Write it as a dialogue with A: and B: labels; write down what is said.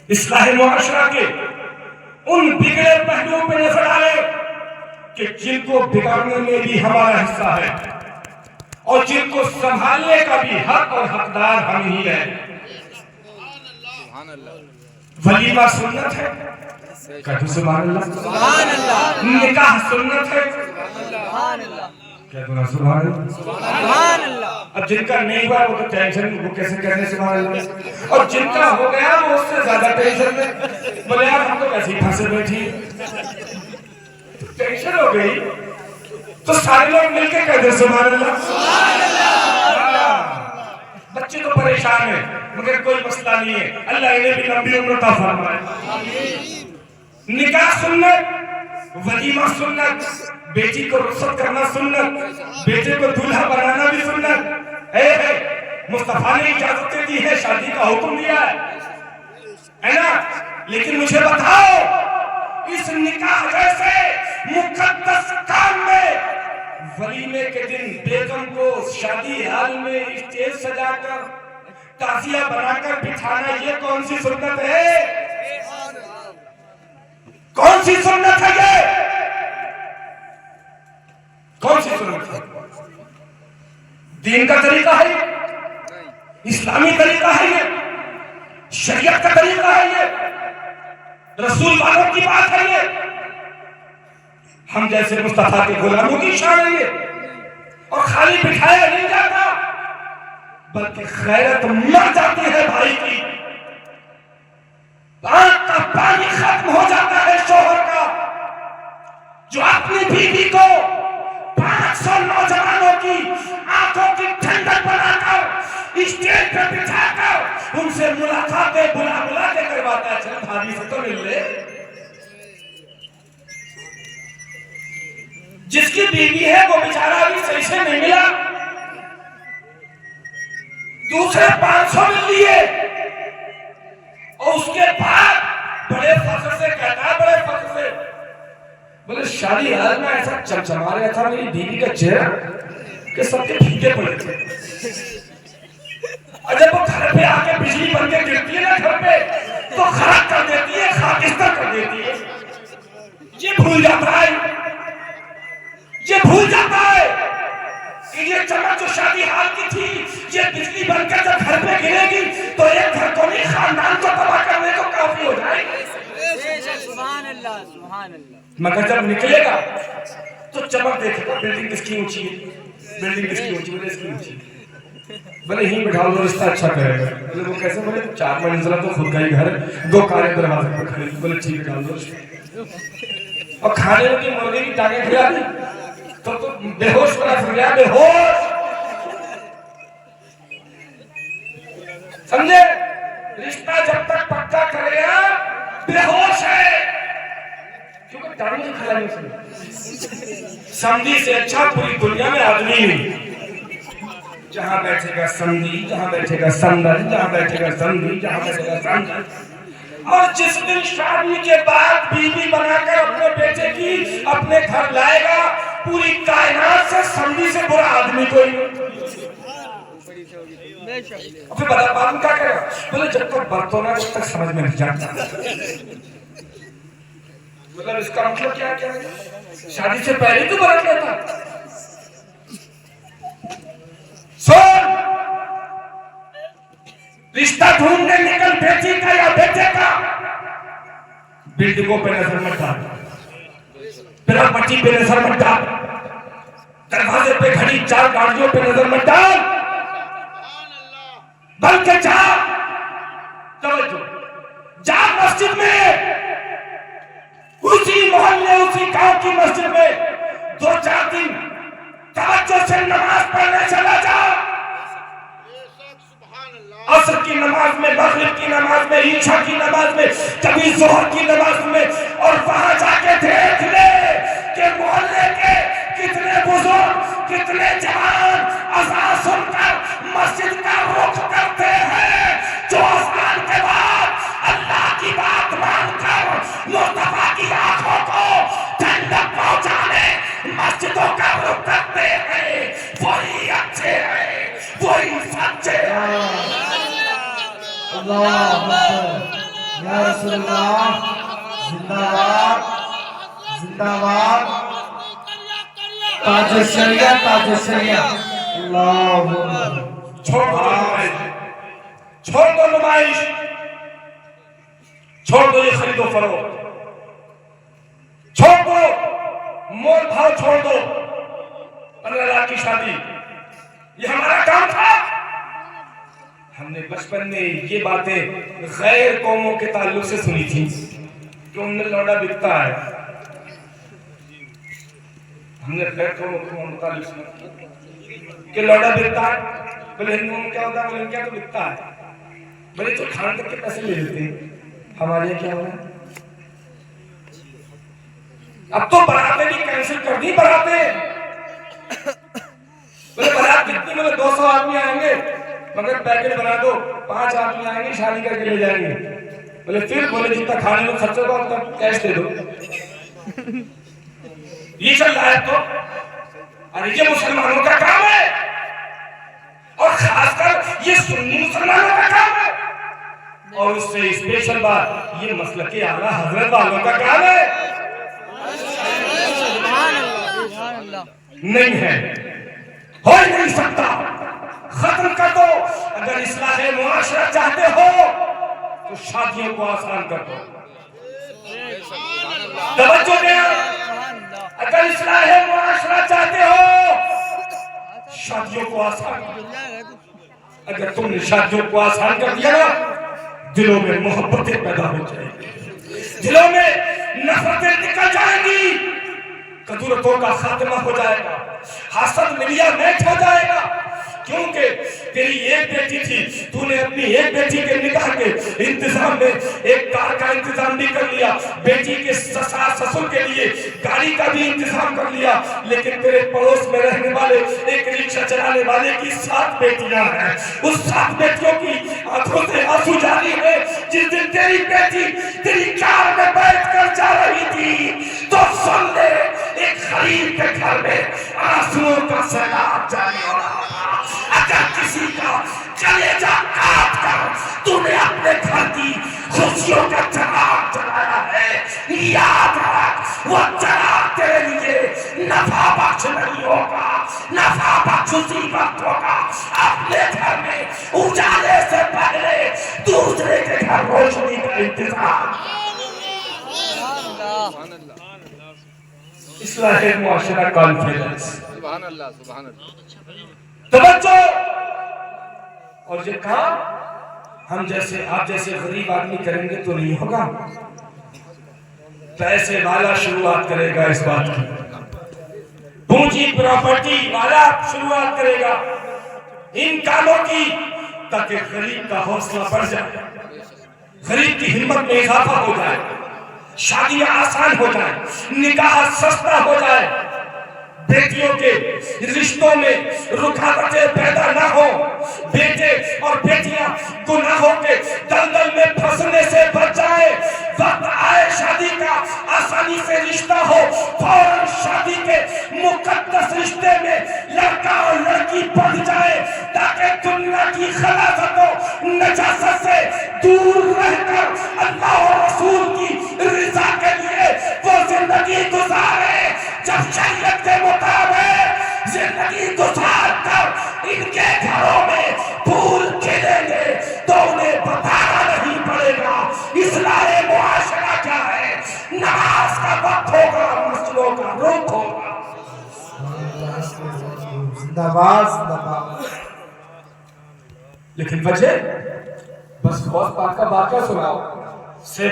A: इस्लाह मुआशरा के उन बिगड़े पहलुओं पर नजर डाले कि जिनको बिगाड़ने में भी हमारा हिस्सा है और जिनको संभालने का भी हक और हकदार हम ही है। वलीमा सुन्नत है, कहते सुभान अल्लाह। निकाह सुन्नत है, कहते सुभान अल्लाह। अब जिनका नहीं हुआ वो तो टेंशन, वो कैसे कहने सुभान अल्लाह, और जिनका हो गया वो उससे ज्यादा टेंशन में, बोले यार हम तो कैसे ही फंसे बैठी, टेंशन हो गई। तो सारे लोग मिलकर कहते सुभान अल्लाह। बच्चे तो परेशान है मगर कोई मसला नहीं है, अल्लाह इन्हें भी लंबी उम्र अता फरमाए। निकाह सुन्नत, वलीमा सुन्नत, बेटी को रुखसत करना सुन्नत, बेटे को दूल्हा बनाना भी सुन्नत है। मुस्तफा ने इजाजत दी है, शादी का हुक्म दिया है ना। लेकिन मुझे बताओ इस निकाह जैसे मुकद्दस काम में वलीमे के दिन बेगम को शादी हाल में स्टेज सजाकर ताजिया बनाकर बिठाना, ये कौन सी सुन्नत है? कौन सी सुन्नत है ये? कौन सी सुन्नत है? दीन का तरीका है ये, इस्लामी तरीका है ये, शरीयत का तरीका है ये, रसूल वालों की बात है ये, हम जैसे मुस्तफा के गुलामों की शान है ये। और खाली बिठाया नहीं जाता बल्कि खैरत मर जाती है भाई की। आंख का पानी खत्म हो जाता है शोहर का, जो अपनी बीवी को 500 नौजवानों की आंखों की ठंडक बनाकर स्टेज पर बिठाकर उनसे मुलाकातें बुला बुला के करवाता है। चल भाभी से तो मिल ले। जिसकी बीवी है वो बेचारा अभी सही से नहीं मिला, दूसरे 500 मिल लिए और उसके बाद बड़े फख्र से कहता है, बड़े फख्र से बोले शादी हाल में ऐसा चमचमा रहा था मेरी बीवी का चेहरा कि सबके फीके पड़े थे। और जब वो घर पे आके बिजली बन के गिरती है ना घर पे तो खराब कर देती है, खाकिस्ता कर देती है। ये भूल जाता है, ये भूल जाता है कि ये चमक जो शादी हाल की थी ये बिजली बनकर जब घर पे गिरेगी तो एक घर को नहीं खानदान को तबाह करने को काफी हो जाएगी। सुभान अल्लाह, सुभान अल्लाह। मगर जब निकलेगा तो चमक देखेगा, बिल्डिंग किसकी ऊंची है, बिल्डिंग किसकी ऊंची, बोले इसकी ऊंची, बोले यहीं बिठा लो रिश्ता अच्छा करेगा। बोले वो कैसे, बोले 4 मंजिला तो खुद का ही घर, 2 कारे दरवाजे पर खड़े, बोले ठीक बिठा लो। और खाने की मुर्गी की टांगे खिला दी तो बेहोश बना फिर गया, बेहोश, समझे? रिश्ता जब तक पक्का करेगा बेहोश है, क्योंकि टांगे नहीं खिलानी चाहिए। समझी से अच्छा पूरी दुनिया में आदमी नहीं। जहां बैठेगा समझी, जहां बैठेगा संदर, जहां बैठेगा समझी, जहां बैठेगा संदर। और जिस दिन शादी के बाद बीवी बनाकर अपने बेटे की अपने घर लाएगा, पूरी कायनात से समझी से बुरा आदमी कोई नहीं। फिर बता बाद क्या करेगा, बोले जब तक बरतो ना तब तक समझ में नहीं जाता। मतलब इसका मतलब क्या क्या है? शादी से पहले तो बरत लेता। सुन, रिश्ता ढूंढने निकल बेटी का या बेटे का, बिल्डिंगों पे नजर मत डाल, पट्टी पे नजर मत डाल, दरवाजे पे खड़ी 4 गाड़ियों पे नजर मत डाल, बल्कि जा मस्जिद में, उसी मोहल्ले उसी गांव की मस्जिद में 2-4 दिन तवज्जो से नमाज पढ़ने चला जा। असर की नमाज में, मगरिब की नमाज में, ईशा की नमाज में, कभी जोहर की नमाज में, और वहां जाके देख ले कि मोहल्ले के कितने बुजुर्ग, कितने जवान अज़ान सुनकर मस्जिद का रुख करते हैं, जो अज़ान के बाद अल्लाह की बात मानकर मुस्तफा की आंखों को ठंडक पहुंचाने मस्जिदों का रुख करते हैं। वही अच्छे हैं, वही सच्चे हैं। अल्लाह
B: रसूलुल्लाह जिंदाबाद जिंदाबाद ताज शरिया अल्लाह
A: छोड़ दो नुमाइश, छोड़ दो नुमाइश, छोड़ दो ये खरीदो फरोख्त, छोड़ दो मोल भाव, छोड़ दो 15 लाख की शादी। ये हमारा काम था। हमने बचपन में ये बातें गैर कौमों के ताल्लुक से सुनी थी कि उनमें लौटा बिकता है। हमने गैर कौमों के मुतालिक सुना कि लौटा बिकता है। बोले हिंदुओं में क्या होता है? बोले क्या तो बिकता है। बोले तो खान तक के पैसे ले लेते हैं, हमारे यहाँ क्या हो रहा है? अब तो बराते भी कैंसिल कर दी। बराते बोले बारात कितनी? बोले 200 आदमी आएंगे, मगर पैकेट बना दो, 5 आदमी आएंगे, शादी करके ले जाएंगे। बोले फिर? बोले जितना खाने में खर्च होगा उतना कैश दे दो। ये चल रहा है। तो अरे ये मुसलमानों का काम है, और खासकर ये सुन्नी मुसलमानों का काम है। और उससे स्पेशल बात, ये मसलक के आला हजरत वालों का काम है। नहीं है, हो ही नहीं सकता। खत्म कर दो। अगर इस्लाह मुआशरा चाहते हो तो शादियों को आसान कर दो। तवज्जो देना। अगर इस्लाह मुआशरा चाहते हो शादियों को आसान कर दो। अगर तुमने शादियों को आसान कर दिया ना, दिलों में मोहब्बतें पैदा हो जाएंगी, दिलों में नफरतें निकल जाएंगी, कदूरतों का खात्मा हो जाएगा, हसद मिलिया मैच हो जाएगा। क्योंकि तेरी एक बेटी थी, तूने अपनी एक बेटी के निकाह के इंतजाम में एक कार का इंतजाम भी कर लिया, बेटी के सास ससुर के लिए गाड़ी का भी इंतजाम कर लिया। लेकिन तेरे पड़ोस में रहने वाले एक रिक्शा चलाने वाले की 7 बेटियां हैं। उस 7 बेटियों की आंखों से आंसू जारी है। जिस दिन तेरी बेटी तेरी कार में बैठ कर जा रही थी तो सुन ले, एक गरीब के घर में आंसुओं का सैलाब जाने वाला। अगर किसी का कलेजा काट कर तूने अपने घर की खुशियों का चराग जलाया है, याद रख वो चराग तेरे लिए नफा बख्श नहीं होगा, नफा बख्श उसी वक्त होगा अपने घर में उजाले से पहले दूसरे के घर रोशनी का इंतजार। इस्लाह मुआशरा कॉन्फ्रेंस। सुभान अल्लाह, सुभान अल्लाह। तवज्जो। और ये काम हम जैसे आप जैसे गरीब आदमी करेंगे तो नहीं होगा, पैसे वाला शुरुआत करेगा इस बात की, पूंजी प्रॉपर्टी वाला शुरुआत करेगा इन कामों की, ताकि गरीब का हौसला बढ़ जाए, गरीब की हिम्मत में इजाफा हो जाए, शादियां आसान हो जाए, निकाह सस्ता हो जाए, बेटियों के रिश्तों में रुकावटें पैदा ना हो, बेटे और बेटियां गुनाहों के दलदल में फंसने से बच जाए। वक्त आए शादी का, आसानी से रिश्ता हो, फौरन शादी के मुकद्दस रिश्ते में लड़का और लड़की बढ़ जाए, ताकि दुनिया की खलासतों नजासत से दूर रहकर अल्लाह और रसूल की रिज़ा के लिए वो जिंदगी गुजारे। जब शरीयत के मुताबिक जिंदगी गुजार कर इनके घरों में फूल खिलेंगे तो उन्हें बताना नहीं पड़ेगा इस्लाह मुआशरा क्या है। नमाज का वक्त होगा, मसलों का रुख होगा।
B: जिंदाबाद जिंदाबाद।
A: लेकिन वजह बस बहुत पाक का वाक़या सुनाओ से